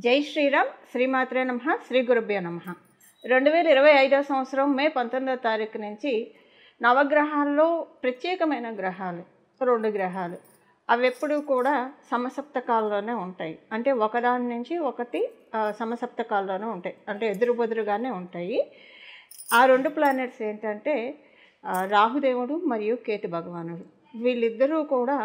జై శ్రీరామ్, శ్రీమాత్రే నమః, శ్రీ గురుభ్యో నమః. 2025 సంవత్సరం మే 19వ తారీఖు నుంచి నవగ్రహాల్లో ప్రత్యేకమైన గ్రహాలు 2 గ్రహాలు అవి ఎప్పుడూ కూడా సమసప్తకాల్లోనే ఉంటాయి. అంటే ఒకదాని నుంచి ఒకటి సమసప్తకాల్లోనే ఉంటాయి, అంటే ఎదురుబెదురుగానే ఉంటాయి. ఆ 2 ప్లానెట్స్ ఏంటంటే రాహుదేవుడు మరియు కేతు భగవానుడు. వీళ్ళిద్దరూ కూడా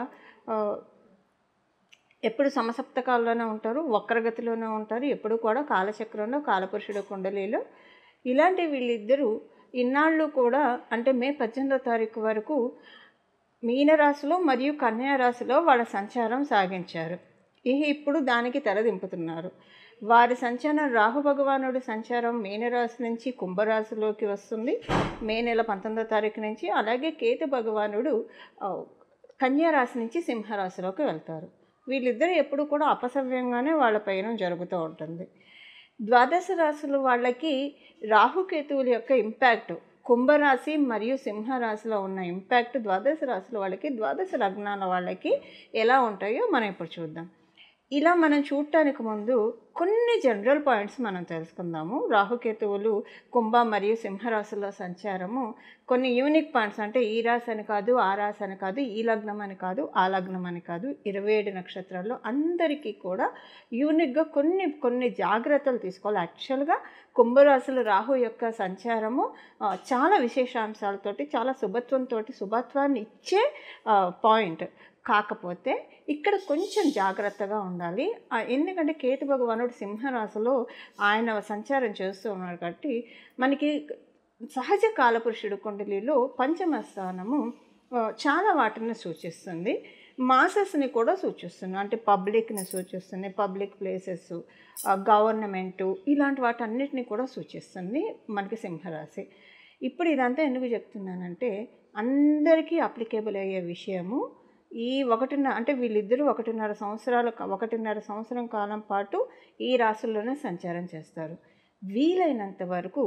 ఎప్పుడు సమసప్తకాల్లోనే ఉంటారు, వక్రగతిలోనే ఉంటారు, ఎప్పుడు కూడా కాలచక్రంలో కాలపురుషుడు కుండలిలో. ఇలాంటి వీళ్ళిద్దరూ ఇన్నాళ్ళు కూడా అంటే మే 18వ తారీఖు వరకు మీనరాశిలో మరియు కన్యా రాశిలో వాళ్ళ సంచారం సాగించారు. ఇప్పుడు దానికి తెరదింపుతున్నారు. వారి సంచారం రాహు భగవానుడి సంచారం మీనరాశి నుంచి కుంభరాశిలోకి వస్తుంది మే నెల 19వ తారీఖు నుంచి. అలాగే కేతు భగవానుడు కన్యా రాశి నుంచి సింహరాశిలోకి వెళ్తారు. వీళ్ళిద్దరూ ఎప్పుడు కూడా అపసవ్యంగానే వాళ్ళ పైన జరుగుతూ ఉంటుంది. ద్వాదశ రాశులు వాళ్ళకి రాహుకేతువుల యొక్క ఇంపాక్ట్, కుంభరాశి మరియు సింహరాశిలో ఉన్న ఇంపాక్ట్ ద్వాదశ రాశుల వాళ్ళకి, ద్వాదశ లగ్నాల వాళ్ళకి ఎలా ఉంటాయో మనం ఇప్పుడు చూద్దాం. ఇలా మనం చూడటానికి ముందు కొన్ని జనరల్ పాయింట్స్ మనం తెలుసుకుందాము. రాహుకేతువులు కుంభ మరియు సింహరాశిలో సంచారము కొన్ని యూనిక్ పాయింట్స్, అంటే ఈ రాశి అని కాదు, ఆ రాశి అని కాదు, ఈ లగ్నం అని కాదు, ఆ లగ్నం అని కాదు, 27 నక్షత్రాల్లో అందరికీ కూడా యూనిక్గా కొన్ని జాగ్రత్తలు తీసుకోవాలి. యాక్చువల్గా కుంభరాశులు రాహు యొక్క సంచారము చాలా విశేషాంశాలతోటి, చాలా శుభత్వాన్ని ఇచ్చే పాయింట్. కాకపోతే ఇక్కడ కొంచెం జాగ్రత్తగా ఉండాలి. ఎందుకంటే కేతు భగవానుడు సింహరాశిలో ఆయన సంచారం చేస్తూ ఉన్నాడు కాబట్టి మనకి సహజ కాలపురుషుడు కుండలిలో పంచమ స్థానము చాలా వాటిని సూచిస్తుంది, మాసెస్ని కూడా సూచిస్తుంది, అంటే పబ్లిక్ని సూచిస్తుంది, పబ్లిక్ ప్లేసెస్, గవర్నమెంటు, ఇలాంటి వాటన్నిటిని కూడా సూచిస్తుంది మనకి సింహరాశి. ఇప్పుడు ఇదంతా ఎందుకు చెప్తున్నానంటే అందరికీ అప్లికేబుల్ అయ్యే విషయము. ఈ అంటే వీళ్ళిద్దరూ 1.5 సంవత్సరం కాలం పాటు ఈ రాశుల్లోనే సంచారం చేస్తారు. వీలైనంత వరకు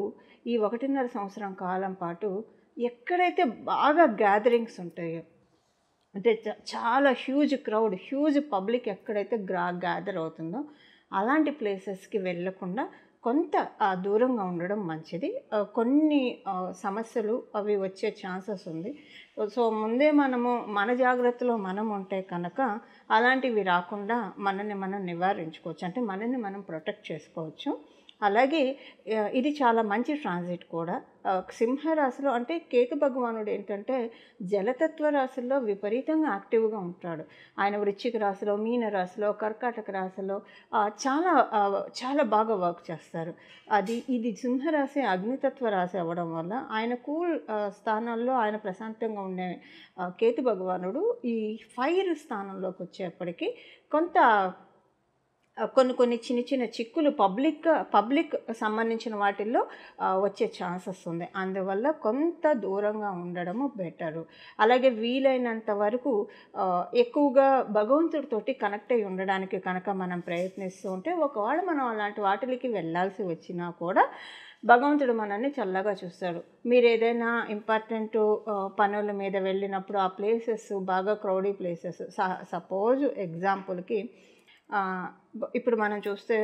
ఈ 1.5 సంవత్సరం కాలం పాటు ఎక్కడైతే బాగా గ్యాదరింగ్స్ ఉంటాయో, అంటే చాలా హ్యూజ్ క్రౌడ్, హ్యూజ్ పబ్లిక్ ఎక్కడైతే గ్యాదర్ అవుతుందో అలాంటి ప్లేసెస్కి వెళ్ళకుండా కొంత దూరంగా ఉండడం మంచిది. కొన్ని సమస్యలు అవి వచ్చే ఛాన్సెస్ ఉంది. సో ముందే మన జాగ్రత్తలో మనం ఉంటే కనుక అలాంటివి రాకుండా మనల్ని మనం నివారించుకోవచ్చు, అంటే మనల్ని మనం ప్రొటెక్ట్ చేసుకోవచ్చు. అలాగే ఇది చాలా మంచి ట్రాన్సిట్ కూడా. సింహరాశిలో అంటే కేతు భగవానుడు ఏంటంటే జలతత్వ రాశుల్లో విపరీతంగా యాక్టివ్గా ఉంటాడు. ఆయన వృశ్చిక రాశిలో, మీన రాశిలో, కర్కాటక రాశిలో చాలా బాగా వర్క్ చేస్తారు. ఇది సింహరాశి అగ్నితత్వ రాశి అవ్వడం వల్ల ఆయన కూల్ స్థానాల్లో ఆయన ప్రశాంతంగా ఉండే కేతు భగవానుడు ఈ ఫైర్ స్థానంలోకి వచ్చేప్పటికీ కొన్ని చిన్న చిక్కులు పబ్లిక్ సంబంధించిన వాటిల్లో వచ్చే ఛాన్సెస్ ఉంది. అందువల్ల కొంత దూరంగా ఉండడము బెటరు. అలాగే వీలైనంత వరకు ఎక్కువగా భగవంతుడితోటి కనెక్ట్ అయి ఉండడానికి కనుక మనం ప్రయత్నిస్తూ ఉంటే, ఒకవేళ మనం అలాంటి వాటికి వెళ్ళాల్సి వచ్చినా కూడా భగవంతుడు మనల్ని చల్లగా చూస్తాడు. మీరు ఏదైనా ఇంపార్టెంట్ పనుల మీద వెళ్ళినప్పుడు ఆ ప్లేసెస్ బాగా క్రౌడీ ప్లేసెస్, సపోజ్ ఎగ్జాంపుల్కి ఇప్పుడు మనం చూస్తే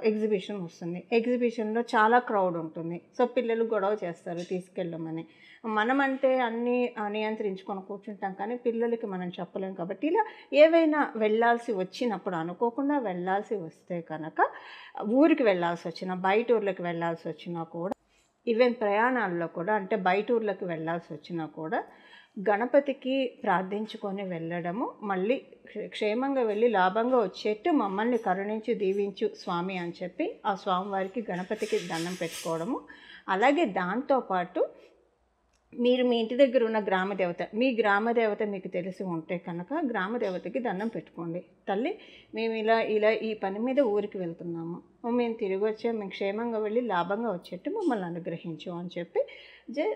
ఎగ్జిబిషన్ వస్తుంది, ఎగ్జిబిషన్లో చాలా క్రౌడ్ ఉంటుంది. సో పిల్లలు గొడవ చేస్తారు తీసుకెళ్ళమని. మనమంటే అన్నీ నియంత్రించుకొని కూర్చుంటాం, కానీ పిల్లలకి మనం చెప్పలేం. కాబట్టి ఇలా ఏవైనా వెళ్ళాల్సి వచ్చినప్పుడు, అనుకోకుండా వెళ్ళాల్సి వస్తే కనుక, ఊరికి వెళ్ళాల్సి వచ్చినా, బయట ఊర్లకు వెళ్ళాల్సి వచ్చినా కూడా, ఈవెన్ ప్రయాణాల్లో కూడా, అంటే బయట ఊర్లకు వెళ్ళాల్సి వచ్చినా కూడా గణపతికి ప్రార్థించుకొని వెళ్ళడము, మళ్ళీ క్షేమంగా వెళ్ళి లాభంగా వచ్చేట్టు మమ్మల్ని కరుణించి దీవించు స్వామి అని చెప్పి ఆ స్వామివారికి, గణపతికి దండం పెట్టుకోవడము. అలాగే దాంతోపాటు మీరు మీ ఇంటి దగ్గర ఉన్న గ్రామదేవత, మీ గ్రామదేవత మీకు తెలిసి ఉంటే కనుక గ్రామదేవతకి దండం పెట్టుకోండి. తల్లి, మేము ఇలా ఈ పని మీద ఊరికి వెళ్తున్నాము, మేము తిరిగి వచ్చాము, మేము క్షేమంగా వెళ్ళి లాభంగా వచ్చేట్టు మమ్మల్ని అనుగ్రహించు అని చెప్పి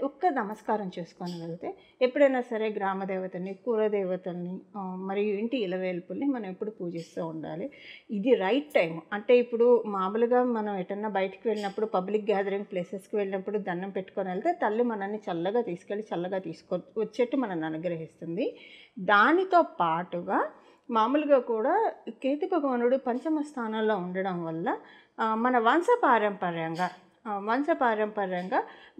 ఒక్క నమస్కారం చేసుకొని వెళ్తే, ఎప్పుడైనా సరే గ్రామదేవతని, కులదేవతల్ని మరియు ఇంటి ఇలవేల్పుల్ని మనం ఎప్పుడు పూజిస్తూ ఉండాలి. ఇది రైట్ టైం. అంటే ఇప్పుడు మామూలుగా మనం ఎటన్నా బయటికి వెళ్ళినప్పుడు, పబ్లిక్ గ్యాదరింగ్ ప్లేసెస్కి వెళ్ళినప్పుడు దండం పెట్టుకొని వెళ్తే తల్లి మనల్ని చల్లగా తీసుకొచ్చేట్టు మనల్ని అనుగ్రహిస్తుంది. దానితో పాటుగా మామూలుగా కూడా కేతు భగవానుడు పంచమ స్థానంలో ఉండడం వల్ల మన వంశపారంపర్యంగా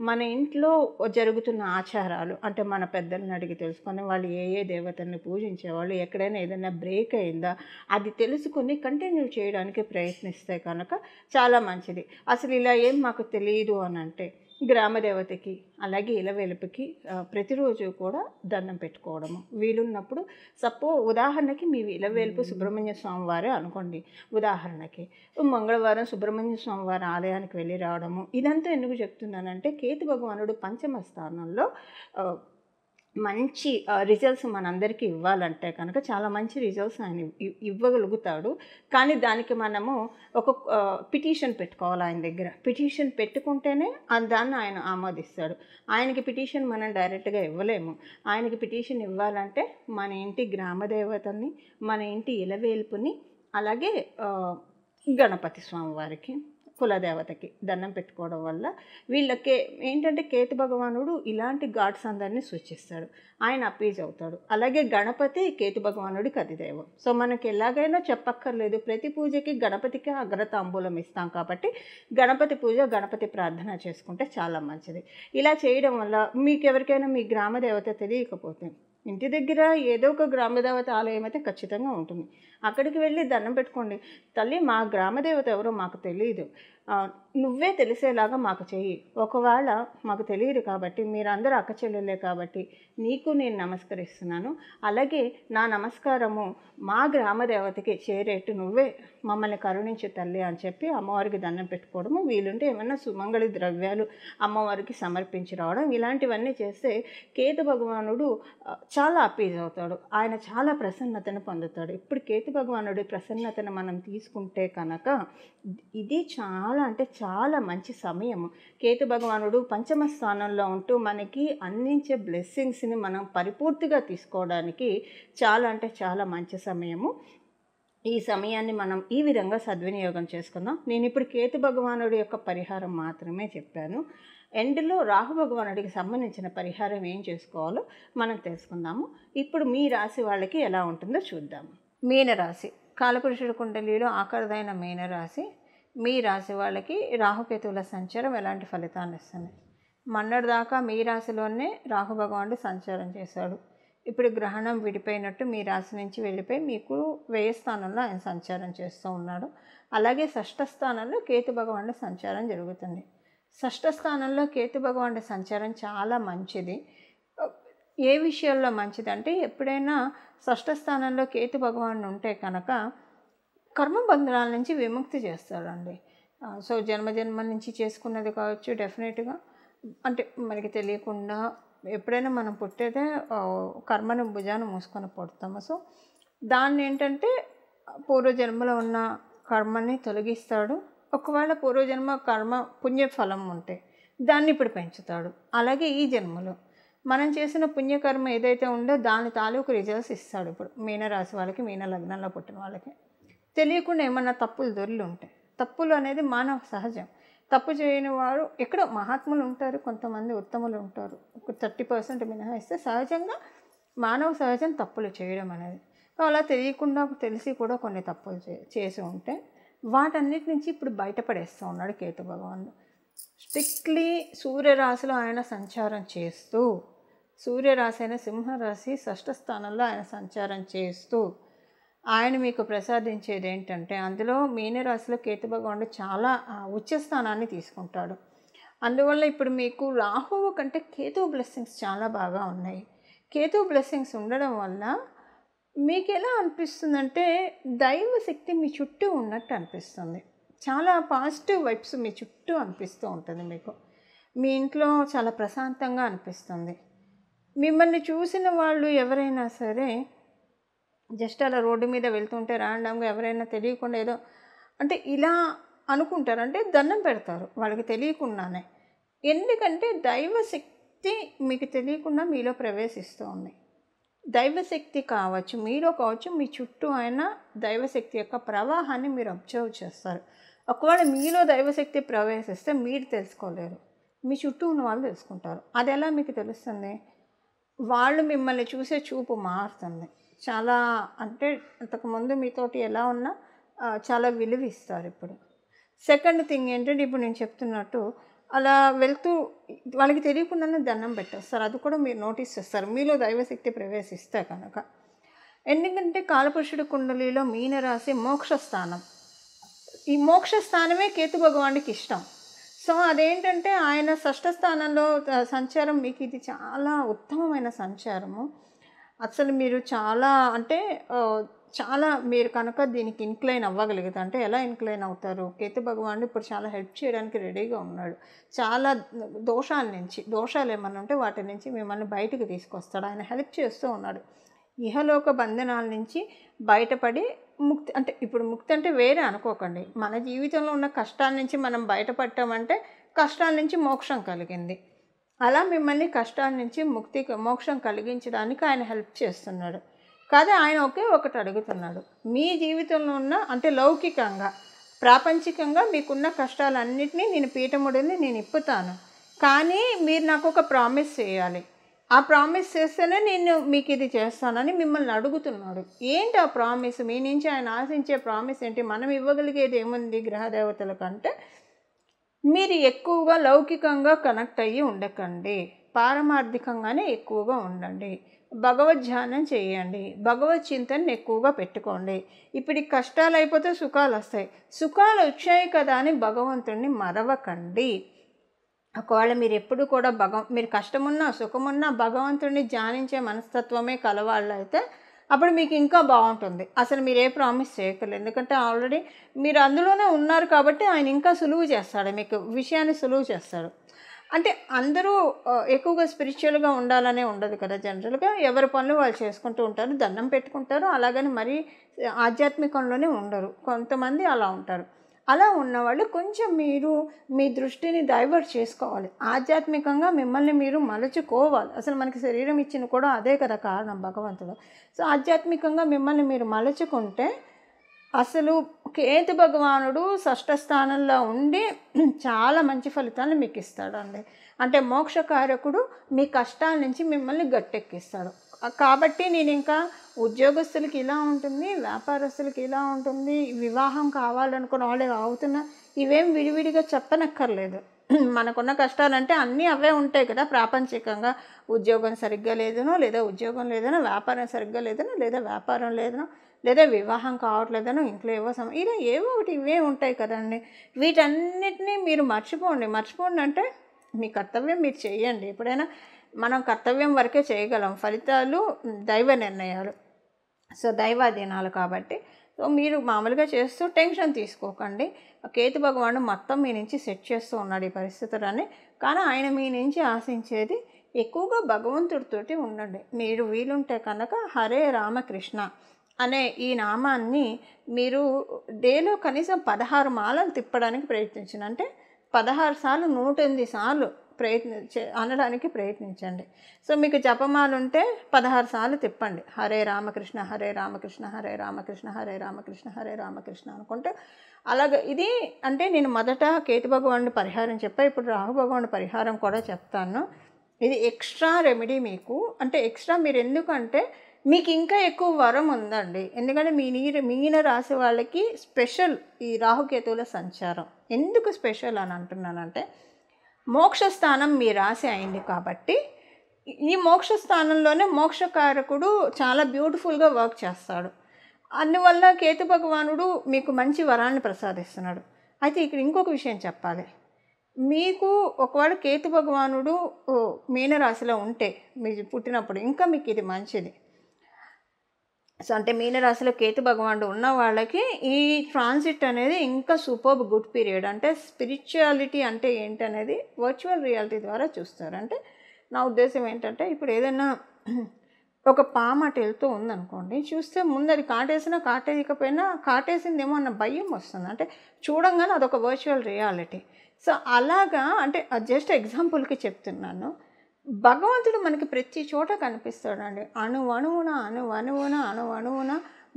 మన ఇంట్లో జరుగుతున్న ఆచారాలు అంటే మన పెద్దలను అడిగి తెలుసుకొని వాళ్ళు ఏ ఏ దేవతల్ని పూజించేవాళ్ళు, ఎక్కడైనా ఏదైనా బ్రేక్ అయిందా అది తెలుసుకొని కంటిన్యూ చేయడానికి ప్రయత్నిస్తే కనుక చాలా మంచిది. అసలు ఇలా ఏం మాకు తెలియదు అని అంటే గ్రామదేవతకి అలాగే ఇలవేలుపుకి ప్రతిరోజు కూడా దండం పెట్టుకోవడము వీలున్నప్పుడు. ఉదాహరణకి మీ ఇలవేలుపు సుబ్రహ్మణ్య స్వామి వారే అనుకోండి, ఉదాహరణకి మంగళవారం సుబ్రహ్మణ్య స్వామి వారి ఆలయానికి వెళ్ళి రావడము. ఇదంతా ఎందుకు చెప్తున్నానంటే కేతు భగవానుడు పంచమ స్థానంలో మంచి రిజల్ట్స్ మనందరికీ ఇవ్వాలంటే కనుక చాలా మంచి రిజల్ట్స్ ఆయన ఇవ్వగలుగుతాడు. కానీ దానికి మనము ఒక పిటిషన్ పెట్టుకోవాలి ఆయన దగ్గర. పిటిషన్ పెట్టుకుంటేనే దాన్ని ఆయన ఆమోదిస్తాడు. ఆయనకి పిటిషన్ మనం డైరెక్ట్గా ఇవ్వలేము. ఆయనకి పిటిషన్ ఇవ్వాలంటే మన ఇంటి గ్రామదేవతని, మన ఇంటి ఇలవేల్పుని, అలాగే గణపతి స్వామి వారికి, కులదేవతకి దండం పెట్టుకోవడం వల్ల వీళ్ళకి ఏంటంటే కేతు భగవానుడు ఇలాంటి గాడ్స్ అందరినీ సూచిస్తాడు. ఆయన అప్పీజ్ అవుతాడు. అలాగే గణపతి కేతు భగవానుడికి అధిదైవం. సో మనకి ఎలాగైనా చెప్పక్కర్లేదు, ప్రతి పూజకి గణపతికి అగ్రతాంబూలం ఇస్తాం కాబట్టి గణపతి పూజ, గణపతి ప్రార్థన చేసుకుంటే చాలా మంచిది. ఇలా చేయడం వల్ల మీకు ఎవరికైనా మీ గ్రామదేవత తెలియకపోతే ఇంటి దగ్గర ఏదో ఒక గ్రామదేవత ఆలయం అయితే ఖచ్చితంగా ఉంటుంది. అక్కడికి వెళ్ళి దండం పెట్టుకోండి. తల్లి మా గ్రామదేవత ఎవరో మాకు తెలియదు, నువ్వే తెలిసేలాగా మాకు చెయ్యి. ఒకవేళ మాకు తెలియదు కాబట్టి మీరందరూ అక్క చెల్లెలే కాబట్టి నీకు నేను నమస్కరిస్తున్నాను. అలాగే నా నమస్కారము మా గ్రామదేవతకి చేరేట్టు నువ్వే మమ్మల్ని కరుణించు తల్లి అని చెప్పి అమ్మవారికి దండం పెట్టుకోవడము. వీలుంటే ఏమైనా సుమంగళి ద్రవ్యాలు అమ్మవారికి సమర్పించి రావడం, ఇలాంటివన్నీ చేస్తే కేతు భగవానుడు చాలా అప్పీజ్ అవుతాడు. ఆయన చాలా ప్రసన్నతను పొందుతాడు. ఇప్పుడు కేతు భగవానుడి ప్రసన్నతను మనం తీసుకుంటే కనుక ఇది చాలా అంటే చాలా మంచి సమయము. కేతు భగవానుడు పంచమ స్థానంలో ఉంటూ మనకి అందించే బ్లెస్సింగ్స్ని మనం పరిపూర్తిగా తీసుకోవడానికి చాలా అంటే చాలా మంచి సమయము. ఈ సమయాన్ని మనం ఈ విధంగా సద్వినియోగం చేసుకుందాం. నేను ఇప్పుడు కేతు భగవానుడి యొక్క పరిహారం మాత్రమే చెప్పాను. ఎండ్లో రాహు భగవానుడికి సంబంధించిన పరిహారం ఏం చేసుకోవాలో మనం తెలుసుకుందాము. ఇప్పుడు మీ రాశి వాళ్ళకి ఎలా ఉంటుందో చూద్దాము. మీనరాశి, కాలపురుషుడి కుండలిలో ఆఖరిదైన మీనరాశి. మీ రాశి వాళ్ళకి రాహుకేతువుల సంచారం ఎలాంటి ఫలితాన్ని ఇస్తుంది? మొన్నటిదాకా మీ రాశిలోనే రాహు భగవానుడు సంచారం చేశాడు. ఇప్పుడు గ్రహణం విడిపోయినట్టు మీ రాశి నుంచి వెళ్ళిపోయి మీకు వ్యయ స్థానంలో ఆయన సంచారం చేస్తూ ఉన్నాడు. అలాగే షష్ఠ స్థానంలో కేతు భగవానుడి సంచారం జరుగుతుంది. షష్ఠ స్థానంలో కేతు భగవానుడి సంచారం చాలా మంచిది. ఏ విషయాల్లో మంచిదంటే ఎప్పుడైనా షష్ఠ స్థానంలో కేతు భగవానుడు ఉంటే కనుక కర్మబంధనాల నుంచి విముక్తి చేస్తాడండి. సో జన్మ నుంచి చేసుకున్నది కావచ్చు, డెఫినెట్గా అంటే మనకి తెలియకుండా ఎప్పుడైనా మనం పుట్టేదే కర్మను భుజాన మూసుకొని పుడతాము. సో దాన్ని ఏంటంటే పూర్వజన్మలో ఉన్న కర్మని తొలగిస్తాడు. ఒకవేళ పూర్వజన్మ కర్మ పుణ్యఫలం ఉంటే దాన్ని ఇప్పుడు పెంచుతాడు. అలాగే ఈ జన్మలో మనం చేసిన పుణ్యకర్మ ఏదైతే ఉందో దాని తాలూకు రిజల్ట్స్ ఇస్తాడు. ఇప్పుడు మీనరాశి వాళ్ళకి, మీన లగ్నంలో పుట్టిన వాళ్ళకి తెలియకుండా ఏమన్నా తప్పులు దొర్లు ఉంటాయి. తప్పులు అనేది మానవ సహజం. తప్పు చేయని వారు ఎక్కడో మహాత్ములు ఉంటారు, కొంతమంది ఉత్తములు ఉంటారు. ఒక 30% మినహాయిస్తే సహజంగా మానవ సహజం తప్పులు చేయడం అనేది. అలా తెలియకుండా తెలిసి కూడా కొన్ని తప్పులు చేసి ఉంటే వాటన్నిటి నుంచి ఇప్పుడు బయటపడేస్తూ ఉన్నాడు కేతు భగవానుడు. స్ట్రిక్ట్లీ సూర్యరాశిలో ఆయన సంచారం చేస్తూ, సూర్యరాశి అయిన సింహరాశి షష్ఠ స్థానంలో ఆయన సంచారం చేస్తూ ఆయన మీకు ప్రసాదించేది ఏంటంటే అందులో మీనరాశిలో కేతు భగవానుడు చాలా ఉచ్చ స్థానాన్ని తీసుకుంటాడు. అందువల్ల ఇప్పుడు మీకు రాహువు కంటే కేతు బ్లెస్సింగ్స్ చాలా బాగా ఉన్నాయి. కేతు బ్లెస్సింగ్స్ ఉండడం వల్ల మీకు ఎలా అనిపిస్తుందంటే దైవ శక్తి మీ చుట్టూ ఉన్నట్టు అనిపిస్తుంది. చాలా పాజిటివ్ వైబ్స్ మీ చుట్టూ అనిపిస్తూ ఉంటుంది. మీకు మీ ఇంట్లో చాలా ప్రశాంతంగా అనిపిస్తుంది. మిమ్మల్ని చూసిన వాళ్ళు ఎవరైనా సరే జస్ట్ అలా రోడ్డు మీద వెళ్తుంటే ర్యాండమ్గా ఎవరైనా తెలియకుండా ఏదో అంటే ఇలా అనుకుంటారు, అంటే దండం పెడతారు వాళ్ళకి తెలియకుండానే. ఎందుకంటే దైవశక్తి మీకు తెలియకుండా మీలో ప్రవేశిస్తూ ఉంది. దైవశక్తి కావచ్చు, మీలో కావచ్చు, మీ చుట్టూ అయిన దైవశక్తి యొక్క ప్రవాహాన్ని మీరు అబ్జర్వ్ చేస్తారు. ఒకవేళ మీలో దైవశక్తి ప్రవేశిస్తే మీరు తెలుసుకోలేరు, మీ చుట్టూ ఉన్న వాళ్ళు తెలుసుకుంటారు. అది ఎలా మీకు తెలుస్తుంది? వాళ్ళు మిమ్మల్ని చూసే చూపు మారుతుంది. చాలా అంటే అంతకుముందు మీతోటి ఎలా ఉన్నా చాలా విలువ ఇస్తారు ఇప్పుడు. సెకండ్ థింగ్ ఏంటంటే ఇప్పుడు నేను చెప్తున్నట్టు అలా వెళ్తూ వాళ్ళకి తెలియకుండానే దండం పెట్టేస్తారు. అది కూడా మీరు నోటీస్ చేస్తారు మీలో దైవశక్తి ప్రవేశిస్తే కనుక. ఎందుకంటే కాలపురుషుడి కుండలిలో మీనరాశి మోక్షస్థానం. ఈ మోక్షస్థానమే కేతు భగవానుడికి ఇష్టం. సో అదేంటంటే ఆయన షష్ఠ స్థానంలో సంచారం మీకు ఇది చాలా ఉత్తమమైన సంచారము. అసలు మీరు చాలా అంటే చాలా మీరు కనుక దీనికి ఇన్క్లైన్ అవ్వగలిగితే, అంటే ఎలా ఇన్క్లైన్ అవుతారు? కేతు భగవానుడు ఇప్పుడు చాలా హెల్ప్ చేయడానికి రెడీగా ఉన్నాడు. చాలా దోషాలు ఏమన్నా ఉంటే వాటి నుంచి మిమ్మల్ని బయటకు తీసుకొస్తాడు. ఆయన హెల్ప్ చేస్తూ ఉన్నాడు. ఇహలోక బంధనాల నుంచి బయటపడి ముక్తి, అంటే ఇప్పుడు ముక్తి అంటే వేరే అనుకోకండి. మన జీవితంలో ఉన్న కష్టాల నుంచి మనం బయటపడ్డామంటే కష్టాల నుంచి మోక్షం కలిగింది. అలా మిమ్మల్ని కష్టాల నుంచి మోక్షం కలిగించడానికి ఆయన హెల్ప్ చేస్తున్నాడు. కాదే ఆయన ఒకటి అడుగుతున్నాడు. మీ జీవితంలో ఉన్న అంటే లౌకికంగా ప్రాపంచికంగా మీకున్న కష్టాలన్నింటినీ నేను పీఠముడిని నేను ఇప్పుతాను, కానీ మీరు నాకు ఒక ప్రామిస్ చేయాలి. ఆ ప్రామిస్ చేస్తేనే నేను మీకు ఇది చేస్తానని మిమ్మల్ని అడుగుతున్నాడు. ఏంటి ఆ ప్రామిస్? మీ నుంచి ఆయన ఆశించే ప్రామిస్ ఏంటి? మనం ఇవ్వగలిగేది ఏముంది గ్రహదేవతల కంటే? మీరు ఎక్కువగా లౌకికంగా కనెక్ట్ అయ్యి ఉండకండి, పారమార్థికంగానే ఎక్కువగా ఉండండి, భగవద్ధ్యానం చేయండి, భగవత్ చింతనని ఎక్కువగా పెట్టుకోండి. ఇప్పుడు ఈ కష్టాలు అయిపోతే సుఖాలు వస్తాయి. సుఖాలు వచ్చాయి కదా అని భగవంతుడిని మరవకండి. ఒకవేళ మీరు ఎప్పుడు కూడా మీరు కష్టమున్నా సుఖమున్నా భగవంతుడిని ధ్యానించే మనస్తత్వమే కలవాళ్ళు అయితే అప్పుడు మీకు ఇంకా బాగుంటుంది. అసలు మీరు ఏ ప్రామిస్ చేయక్కర్లేదు, ఎందుకంటే ఆల్రెడీ మీరు అందులోనే ఉన్నారు కాబట్టి ఆయన ఇంకా సులువు చేస్తాడు, మీకు విషయాన్ని సులువు చేస్తాడు. అంటే అందరూ ఎక్కువగా స్పిరిచువల్గా ఉండాలనే ఉండదు కదా. జనరల్గా ఎవరి పనులు వాళ్ళు చేసుకుంటూ ఉంటారు, దండం పెట్టుకుంటారు, అలాగని మరీ ఆధ్యాత్మికంలోనే ఉండరు. కొంతమంది అలా ఉంటారు. అలా ఉన్నవాళ్ళు కొంచెం మీరు మీ దృష్టిని డైవర్ట్ చేసుకోవాలి, ఆధ్యాత్మికంగా మిమ్మల్ని మీరు మలుచుకోవాలి. అసలు మనకి శరీరం ఇచ్చిన కూడా అదే కదా కారణం, భగవంతుడు. సో ఆధ్యాత్మికంగా మిమ్మల్ని మీరు మలుచుకుంటే అసలు కేతు భగవానుడు షష్ఠ స్థానంలో ఉండి చాలా మంచి ఫలితాలను మీకు ఇస్తాడండి. అంటే మోక్షకారకుడు మీ కష్టాల నుంచి మిమ్మల్ని గట్టెక్కిస్తాడు. కాబట్టి నేను ఇంకా ఉద్యోగస్తులకి ఇలా ఉంటుంది, వ్యాపారస్తులకి ఇలా ఉంటుంది, వివాహం కావాలనుకున్న వాళ్ళు అవుతున్నా ఇవేం విడివిడిగా చెప్పనక్కర్లేదు. మనకున్న కష్టాలంటే అన్నీ అవే ఉంటాయి కదా. ప్రాపంచికంగా ఉద్యోగం సరిగ్గా లేదనో, లేదా ఉద్యోగం లేదనో, వ్యాపారం సరిగ్గా లేదనో, లేదా వ్యాపారం లేదనో, లేదా వివాహం కావట్లేదనో, ఇంట్లో ఇలా ఏవో ఒకటి ఇవే ఉంటాయి కదండి. వీటన్నిటినీ మీరు మర్చిపోండి అంటే మీ కర్తవ్యం మీరు చేయండి. ఎప్పుడైనా మనం కర్తవ్యం వరకే చేయగలం, ఫలితాలు దైవ నిర్ణయాలు, సో దైవాధీనాలు. కాబట్టి సో మీరు మామూలుగా చేస్తూ టెన్షన్ తీసుకోకండి. కేతు భగవానుడు మొత్తం మీ నుంచి సెట్ చేస్తూ ఉన్నాడు ఈ పరిస్థితులని. కానీ ఆయన మీ నుంచి ఆశించేది ఎక్కువగా భగవంతుడితోటి ఉండండి. మీరు వీలుంటే కనుక హరే రామకృష్ణ అనే ఈ నామాన్ని మీరు డేలో కనీసం 16 మాలలు తిప్పడానికి ప్రయత్నించండి. అంటే 16 సార్లు 108 సార్లు అనడానికి ప్రయత్నించండి. సో మీకు జపమాలు ఉంటే 16 సార్లు తిప్పండి. హరే రామకృష్ణ హరే రామకృష్ణ హరే రామకృష్ణ హరే రామకృష్ణ హరే రామకృష్ణ అనుకుంటే అలాగే ఇది. అంటే నేను మొదట కేతు భగవానుడి పరిహారం చెప్పా, ఇప్పుడు రాహు భగవానుడి పరిహారం కూడా చెప్తాను. ఇది ఎక్స్ట్రా రెమెడీ మీకు. అంటే ఎక్స్ట్రా మీరు ఎందుకంటే మీకు ఇంకా ఎక్కువ వరం ఉందండి. ఎందుకంటే మీన రాశి వాళ్ళకి స్పెషల్ ఈ రాహుకేతువుల సంచారం. ఎందుకు స్పెషల్ అని అంటున్నానంటే మోక్షస్థానం మీ రాశి అయింది కాబట్టి ఈ మోక్షస్థానంలోనే మోక్షకారకుడు చాలా బ్యూటిఫుల్గా వర్క్ చేస్తాడు. అందువల్ల కేతు భగవానుడు మీకు మంచి వరాన్ని ప్రసాదిస్తున్నాడు. అయితే ఇక్కడ ఇంకొక విషయం చెప్పాలి. మీకు ఒకవేళ కేతు భగవానుడు మీనరాశిలో ఉంటే మీరు పుట్టినప్పుడు ఇంకా మీకు ఇది మంచిది. సో అంటే మీనరాశిలో కేతు భగవానుడు ఉన్న వాళ్ళకి ఈ ట్రాన్సిట్ అనేది ఇంకా సూపర్బ్ గుడ్ పీరియడ్. అంటే స్పిరిచువాలిటీ అంటే ఏంటనేది వర్చువల్ రియాలిటీ ద్వారా చూస్తారు. అంటే నా ఉద్దేశం ఏంటంటే ఇప్పుడు ఏదైనా ఒక పాము అటు వెళ్తూ ఉందనుకోండి, చూస్తే ముందు అది కాటేసినా కాటేయకపోయినా కాటేసిందేమో అన్న భయం వస్తుంది. అంటే చూడంగానే అదొక వర్చువల్ రియాలిటీ. సో అలాగా అంటే జస్ట్ ఎగ్జాంపుల్కి చెప్తున్నాను. భగవంతుడు మనకి ప్రతి చోట కనిపిస్తాడండి. అణువణువున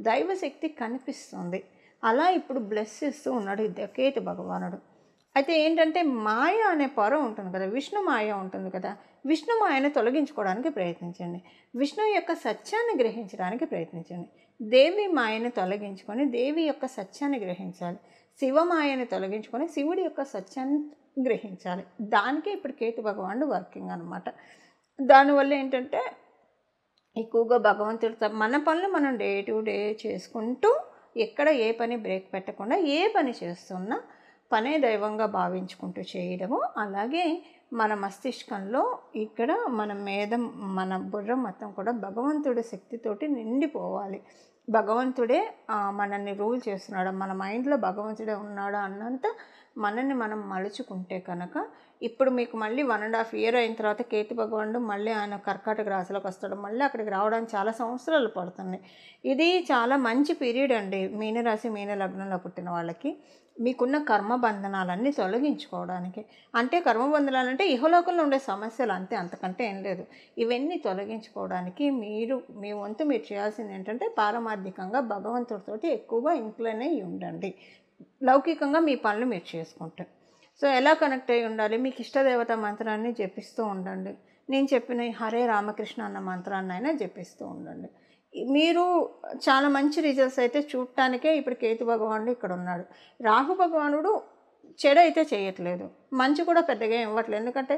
దైవశక్తి కనిపిస్తుంది. అలా ఇప్పుడు బ్లెస్ చేస్తూ ఉన్నాడు కేతు భగవానుడు. అయితే ఏంటంటే మాయ అనే పొర ఉంటుంది కదా, విష్ణు మాయ ఉంటుంది కదా. విష్ణు మాయను తొలగించుకోవడానికి ప్రయత్నించండి. విష్ణువు యొక్క సత్యాన్ని గ్రహించడానికి ప్రయత్నించండి. దేవి మాయను తొలగించుకొని దేవి యొక్క సత్యాన్ని గ్రహించాలి. శివమాయను తొలగించుకొని శివుడి యొక్క సత్యాన్ని గ్రహించాలి. దానికే ఇప్పుడు కేతు భగవానుడు వర్కింగ్ అనమాట. దానివల్ల ఏంటంటే ఎక్కువగా భగవంతుడితో మన పనులు మనం డే టు డే చేసుకుంటూ ఎక్కడ ఏ పని బ్రేక్ పెట్టకుండా ఏ పని చేస్తున్నా పనే దైవంగా భావించుకుంటూ చేయడము. అలాగే మన మస్తిష్కంలో ఇక్కడ మన మేధం మన బుర్ర మొత్తం కూడా భగవంతుడి శక్తితోటి నిండిపోవాలి. భగవంతుడే మనల్ని రూల్ చేస్తున్నాడు, మన మైండ్లో భగవంతుడే ఉన్నాడు అన్నంత మనల్ని మనం మలుచుకుంటే కనుక ఇప్పుడు మీకు మళ్ళీ 1.5 year అయిన తర్వాత కేతు భగవానుడు మళ్ళీ ఆయన కర్కాటక రాశిలోకి వస్తాడు. మళ్ళీ అక్కడికి రావడానికి చాలా సంవత్సరాలు పడుతుంది. ఇది చాలా మంచి పీరియడ్ అండి. మీనరాశి మీన లగ్నంలో పుట్టిన వాళ్ళకి మీకున్న కర్మబంధనాలన్నీ తొలగించుకోవడానికి. అంటే కర్మబంధనాలు అంటే ఇహలోకంలో ఉండే సమస్యలు అంతే, అంతకంటే ఏం లేదు. ఇవన్నీ తొలగించుకోవడానికి మీ వంతు మీరు చేయాల్సింది ఏంటంటే పారమార్థికంగా భగవంతుడితోటి ఎక్కువగా ఇంక్లైన్ అయ్యి ఉండండి. లౌకికంగా మీ పనులు మీరు చేసుకుంటే సో ఎలా కనెక్ట్ అయ్యి ఉండాలి? మీకు ఇష్టదేవత మంత్రాన్ని జపిస్తూ ఉండండి. నేను చెప్పిన హరే రామకృష్ణ అన్న మంత్రాన్ని అయినా జపిస్తూ ఉండండి. మీరు చాలా మంచి రిజల్ట్స్ అయితే చూడటానికే ఇప్పుడు కేతు భగవానుడు ఇక్కడ ఉన్నాడు. రాహు భగవానుడు చెడు అయితే చేయట్లేదు, మంచి కూడా పెద్దగా ఇవ్వట్లేదు. ఎందుకంటే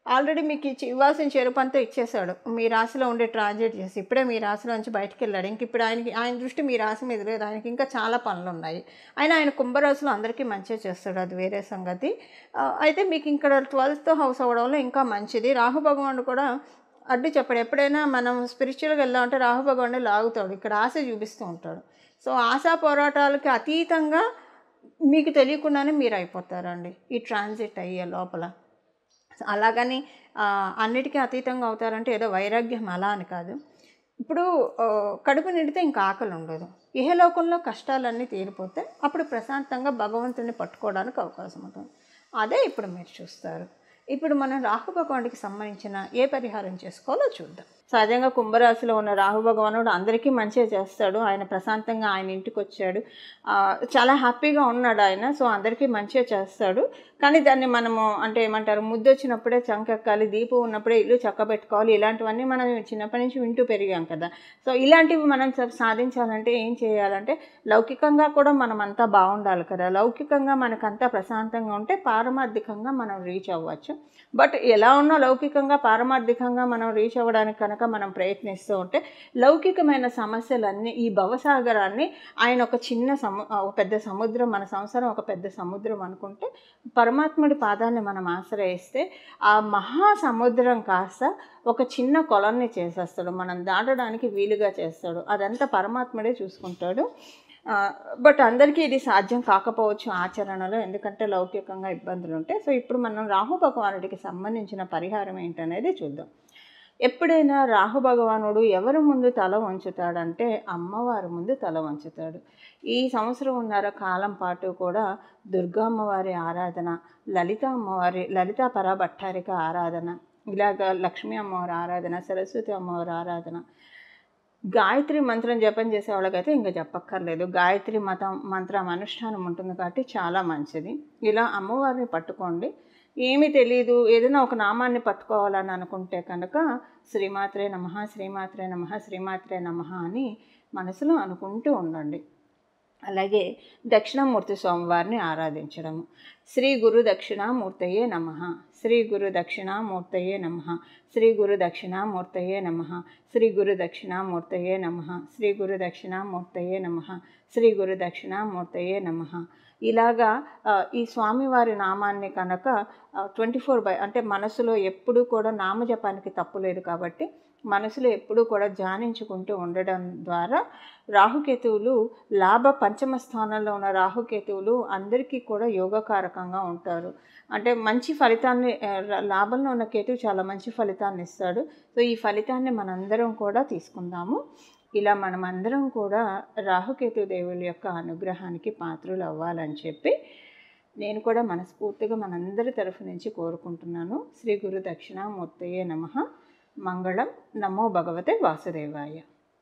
ఆల్రెడీ మీకు ఇవ్వాల్సిన చెరుపంతా ఇచ్చేశాడు. మీ రాశిలో ఉండే ట్రాన్జిట్ చేసి ఇప్పుడే మీ రాశిలో నుంచి బయటికి వెళ్ళాడు. ఇంక ఇప్పుడు ఆయన దృష్టి మీ రాశి మీద లేదు, ఆయనకి ఇంకా చాలా పనులు ఉన్నాయి. ఆయన కుంభరాశిలో అందరికీ మంచిగా చేస్తాడు, అది వేరే సంగతి. అయితే మీకు ఇక్కడ 12th house అవ్వడంలో ఇంకా మంచిది. రాహు భగవానుడు కూడా అడ్డు చెప్పాడు. ఎప్పుడైనా మనం స్పిరిచువల్గా వెళ్దామంటే రాహు భగవానుడు లాగుతాడు, ఇక్కడ ఆశ చూపిస్తూ ఉంటాడు. సో ఆశా పోరాటాలకి అతీతంగా మీకు తెలియకుండానే మీరు అయిపోతారండి ఈ ట్రాన్సిట్ అయ్యే లోపల. అలాగని అన్నిటికీ అతీతంగా అవుతారంటే ఏదో వైరాగ్యం అలా అని కాదు. ఇప్పుడు కడుపు నిండితే ఇంకా ఆకలి ఉండదు. ఇహలోకంలో కష్టాలన్నీ తీరిపోతే అప్పుడు ప్రశాంతంగా భగవంతుడిని పట్టుకోవడానికి అవకాశం ఉంటుంది. అదే ఇప్పుడు మీరు చూస్తారు. ఇప్పుడు మనం రాహు భగవానుడికి సంబంధించిన ఏ పరిహారం చేసుకోవాలో చూద్దాం. సహజంగా కుంభరాశిలో ఉన్న రాహు భగవానుడు అందరికీ మంచిగా చేస్తాడు. ఆయన ప్రశాంతంగా ఆయన ఇంటికి వచ్చాడు, చాలా హ్యాపీగా ఉన్నాడు ఆయన. సో అందరికీ మంచిగా చేస్తాడు. కానీ దాన్ని మనము అంటే ఏమంటారు, ముద్దు వచ్చినప్పుడే చంకెక్కాలి, దీపం ఉన్నప్పుడే ఇల్లు చక్కబెట్టుకోవాలి, ఇలాంటివన్నీ మనం చిన్నప్పటి నుంచి వింటూ పెరిగాం కదా. సో ఇలాంటివి మనం సాధించాలంటే ఏం చేయాలంటే లౌకికంగా కూడా మనం అంతా బాగుండాలి కదా. లౌకికంగా మనకంతా ప్రశాంతంగా ఉంటే పారమార్థికంగా మనం రీచ్ అవ్వచ్చు. బట్ ఎలా ఉన్నా లౌకికంగా పారమార్థికంగా మనం రీచ్ అవ్వడానికి కనుక మనం ప్రయత్నిస్తూ ఉంటే లౌకికమైన సమస్యలన్నీ ఈ భవసాగరాన్ని ఆయన ఒక చిన్న ఒక పెద్ద సముద్రం, మన సంసారం ఒక పెద్ద సముద్రం అనుకుంటే పరమాత్ముడి పాదాన్ని మనం ఆశ్రయిస్తే ఆ మహాసముద్రం కాస్త ఒక చిన్న కొలన్ని చేసేస్తాడు, మనం దాటడానికి వీలుగా చేస్తాడు. అదంతా పరమాత్ముడే చూసుకుంటాడు. బట్ అందరికీ ఇది సాధ్యం కాకపోవచ్చు ఆచరణలో, ఎందుకంటే లౌకికంగా ఇబ్బందులు ఉంటాయి. సో ఇప్పుడు మనం రాహు భగవానుడికి సంబంధించిన పరిహారం ఏంటనేది చూద్దాం. ఎప్పుడైనా రాహు భగవానుడు ఎవరి ముందు తల వంచుతాడంటే అమ్మవారి ముందు తల వంచుతాడు. ఈ సంవత్సరంన్నర కాలం పాటు కూడా దుర్గా అమ్మవారి ఆరాధన, లలితా పరాభట్టారిక ఆరాధన, ఇలాగ లక్ష్మీ అమ్మవారి ఆరాధన, సరస్వతి అమ్మవారి ఆరాధన, గాయత్రి మంత్రం జపం చేసే వాళ్ళకైతే ఇంకా చెప్పక్కర్లేదు. గాయత్రి మంత్రం అనుష్ఠానం ఉంటుంది కాబట్టి చాలా మంచిది. ఇలా అమ్మవారిని పట్టుకోండి. ఏమీ తెలియదు, ఏదైనా ఒక నామాన్ని పట్టుకోవాలని అనుకుంటే కనుక శ్రీమాత్రే నమః, శ్రీమాత్రే నమః, శ్రీమాత్రే నమః అని మనసులో అనుకుంటూ ఉండండి. అలాగే దక్షిణామూర్తి స్వామివారిని ఆరాధించడము. శ్రీ గురు దక్షిణామూర్తయే నమః, శ్రీ గురు దక్షిణామూర్తయే నమః, శ్రీ గురు దక్షిణామూర్తయే నమః, శ్రీ గురు దక్షిణామూర్తయే నమః, శ్రీ గురు దక్షిణామూర్తయే నమః, శ్రీ గురు దక్షిణామూర్తయే నమః. ఇలాగా ఈ స్వామివారి నామాన్ని కనుక 24 అంటే మనసులో ఎప్పుడూ కూడా నామజపానికి తప్పు లేదు కాబట్టి మనసులో ఎప్పుడూ కూడా ధ్యానించుకుంటూ ఉండడం ద్వారా రాహుకేతువులు పంచమ స్థానంలో ఉన్న రాహుకేతువులు అందరికీ కూడా యోగకారకంగా ఉంటారు. అంటే మంచి ఫలితాన్ని, లాభంలో ఉన్న కేతువు చాలా మంచి ఫలితాన్ని ఇస్తాడు. సో ఈ ఫలితాన్ని మనందరం కూడా తీసుకుందాము. ఇలా మనమందరం కూడా రాహుకేతు దేవుళ్ళ యొక్క అనుగ్రహానికి పాత్రలు అవ్వాలని చెప్పి నేను కూడా మనస్ఫూర్తిగా మనందరి తరఫు నుంచి కోరుకుంటున్నాను. శ్రీ గురు దక్షిణామూర్తయే నమః. మంగళం. నమో భగవతే వాసుదేవాయ.